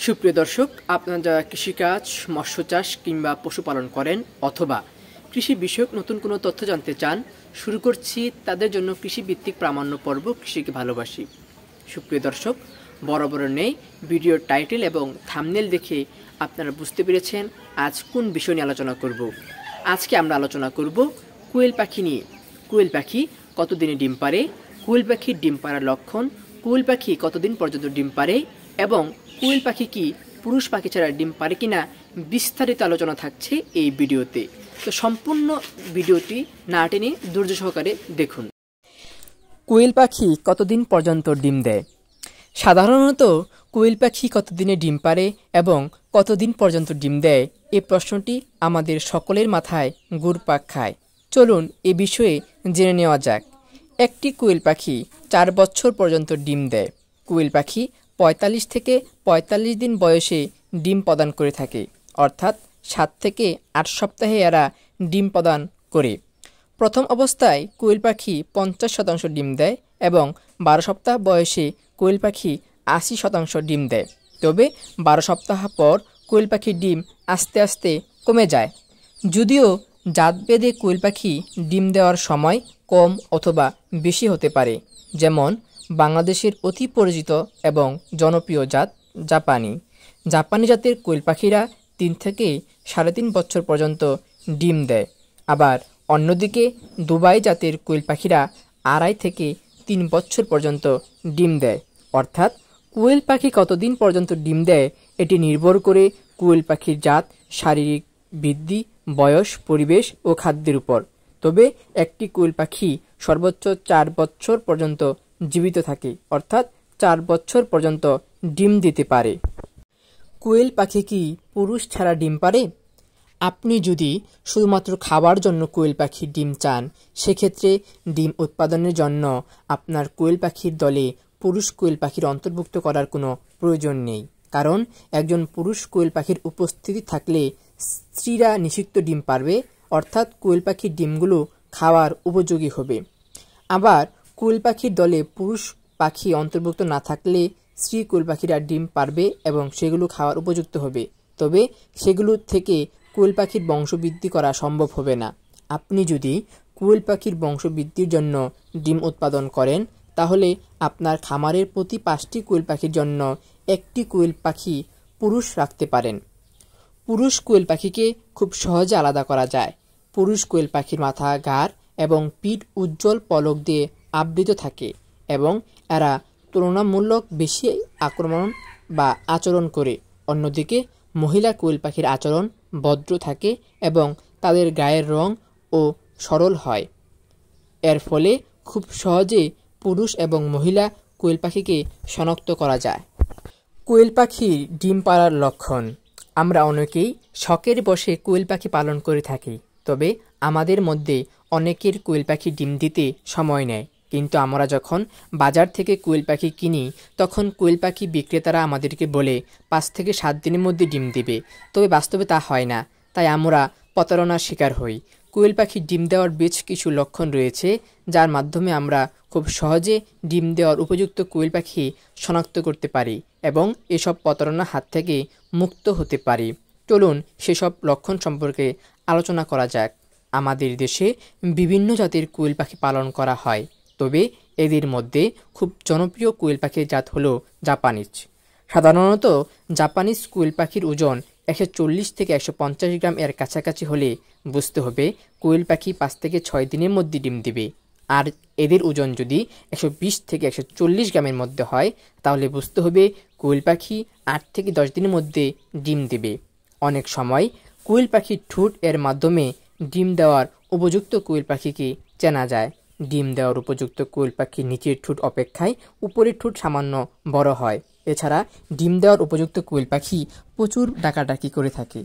সুপ্রিয় দর্শক, আপনারা যারা কৃষিকাজ, মৎস্য চাষ কিংবা পশুপালন করেন অথবা কৃষি বিষয়ক নতুন কোনো তথ্য জানতে চান, শুরু করছি তাদের জন্য কৃষিভিত্তিক প্রামাণ্য পর্ব কৃষিকে ভালোবাসি। সুপ্রিয় দর্শক, বরাবর নেই ভিডিওর টাইটেল এবং থাম্বনেল দেখে আপনারা বুঝতে পেরেছেন আজ কোন বিষয় নিয়ে আলোচনা করব। আজকে আমরা আলোচনা করব কোয়েল পাখি নিয়ে। কোয়েল পাখি কতদিনে ডিম পারে, কোয়েল পাখির ডিম পাড়ার লক্ষণ, কোয়েল পাখি কতদিন পর্যন্ত ডিম পারে এবং কোয়েল পাখি কি পুরুষ পাখি ছাড়া ডিম পারে কিনা বিস্তারিত আলোচনা থাকছে এই ভিডিওতে। তো সম্পূর্ণ ভিডিওটি না টেনে ধৈর্য সহকারে দেখুন। কোয়েল পাখি কতদিন পর্যন্ত ডিম দেয়? সাধারণত কোয়েল পাখি কতদিনে ডিম পারে এবং কতদিন পর্যন্ত ডিম দেয়, এই প্রশ্নটি আমাদের সকলের মাথায় ঘুরপাক খায়। চলুন এ বিষয়ে জেনে নেওয়া যাক। একটি কোয়েল পাখি 4 বছর পর্যন্ত ডিম দেয়। কোয়েল পাখি 45 থেকে 45 দিন বয়সে ডিম প্রদান করে থাকে, অর্থাৎ 7 থেকে 8 সপ্তাহে এরা ডিম প্রদান করে। প্রথম অবস্থায় কোয়েল পাখি 50% ডিম দেয় এবং 12 সপ্তাহ বয়সে কোয়েল পাখি 80% ডিম দেয়। তবে 12 সপ্তাহ পর কোয়েল পাখির ডিম আস্তে আস্তে কমে যায়। যদিও জাতভেদে কোয়েল পাখি ডিম দেওয়ার সময় কম অথবা বেশি হতে পারে, যেমন বাংলাদেশের অতি পরিচিত এবং জনপ্রিয় জাত জাপানি জাতের কোয়েল পাখিরা 3 থেকে 3.5 বছর পর্যন্ত ডিম দেয়। আবার অন্যদিকে দুবাই জাতের কোয়েল পাখিরা 2.5 থেকে 3 বছর পর্যন্ত ডিম দেয়। অর্থাৎ কোয়েল পাখি কতদিন পর্যন্ত ডিম দেয় এটি নির্ভর করে কোয়েল পাখির জাত, শারীরিক বৃদ্ধি, বয়স, পরিবেশ ও খাদ্যের উপর। তবে একটি কোয়েল পাখি সর্বোচ্চ 4 বছর পর্যন্ত জীবিত থাকে, অর্থাৎ 4 বছর পর্যন্ত ডিম দিতে পারে। কোয়েল পাখি কি পুরুষ ছাড়া ডিম পারে? আপনি যদি শুধুমাত্র খাবার জন্য কোয়েল পাখির ডিম চান, সেক্ষেত্রে ডিম উৎপাদনের জন্য আপনার কোয়েল পাখির দলে পুরুষ কোয়েল পাখির অন্তর্ভুক্ত করার কোনো প্রয়োজন নেই। কারণ একজন পুরুষ কোয়েল পাখির উপস্থিতি থাকলে স্ত্রীরা নিষিক্ত ডিম পারবে, অর্থাৎ কোয়েল পাখির ডিমগুলো খাওয়ার উপযোগী হবে। আবার কোয়েল পাখির দলে পুরুষ পাখি অন্তর্ভুক্ত না থাকলে স্ত্রী কোয়েল পাখিরা ডিম পারবে এবং সেগুলো খাওয়ার উপযুক্ত হবে, তবে সেগুলো থেকে কোয়েল পাখির বংশবৃদ্ধি করা সম্ভব হবে না। আপনি যদি কোয়েল পাখির বংশবৃদ্ধির জন্য ডিম উৎপাদন করেন, তাহলে আপনার খামারের প্রতি 5টি কোয়েল পাখির জন্য 1টি কোয়েল পাখি পুরুষ রাখতে পারেন। পুরুষ কোয়েল পাখিকে খুব সহজে আলাদা করা যায়। পুরুষ কোয়েল পাখির মাথা, ঘাড় এবং পিঠ উজ্জ্বল পলক দিয়ে আবৃত থাকে এবং এরা তুলনামূলক বেশি আচরণ করে। অন্যদিকে মহিলা কোয়েল পাখির আচরণ ভদ্র থাকে এবং তাদের গায়ের রং ও সরল হয়। এর ফলে খুব সহজে পুরুষ এবং মহিলা কোয়েল পাখিকে শনাক্ত করা যায়। কোয়েল পাখির ডিম পাড়ার লক্ষণ। আমরা অনেকেই শখের বশে কোয়েল পাখি পালন করে থাকি, তবে আমাদের মধ্যে অনেকের কোয়েল পাখি ডিম দিতে সময় নেয়। কিন্তু আমরা যখন বাজার থেকে কোয়েল পাখি কিনি, তখন কোয়েল পাখি বিক্রেতারা আমাদেরকে বলে 5 থেকে 7 দিনের মধ্যে ডিম দিবে, তবে বাস্তবে তা হয় না। তাই আমরা প্রতারণার শিকার হই। কোয়েল পাখি ডিম দেওয়ার বেশ কিছু লক্ষণ রয়েছে, যার মাধ্যমে আমরা খুব সহজে ডিম দেওয়ার উপযুক্ত কোয়েল পাখি শনাক্ত করতে পারি এবং এসব প্রতারণার হাত থেকে মুক্ত হতে পারি। চলুন সেসব লক্ষণ সম্পর্কে আলোচনা করা যাক। আমাদের দেশে বিভিন্ন জাতের কোয়েল পাখি পালন করা হয়, তবে এদের মধ্যে খুব জনপ্রিয় কোয়েল পাখির জাত হলো জাপানিজ। সাধারণত জাপানিজ কোয়েল পাখির ওজন 140 থেকে 150 গ্রাম এর কাছাকাছি হলে বুঝতে হবে কোয়েল পাখি 5 থেকে 6 দিনের মধ্যে ডিম দিবে। আর এদের ওজন যদি 120 থেকে 140 গ্রামের মধ্যে হয়, তাহলে বুঝতে হবে কোয়েল পাখি 8 থেকে 10 দিনের মধ্যে ডিম দেবে। অনেক সময় কোয়েল পাখির ঠোঁট এর মাধ্যমে ডিম দেওয়ার উপযুক্ত কোয়েল পাখিকে চেনা যায়। ডিম দেওয়ার উপযুক্ত কোয়েল পাখির নিচের ঠোঁট অপেক্ষায় উপরের ঠোঁট সামান্য বড় হয়। এছাড়া ডিম দেওয়ার উপযুক্ত কোয়েল পাখি প্রচুর ডাকাডাকি করে থাকে।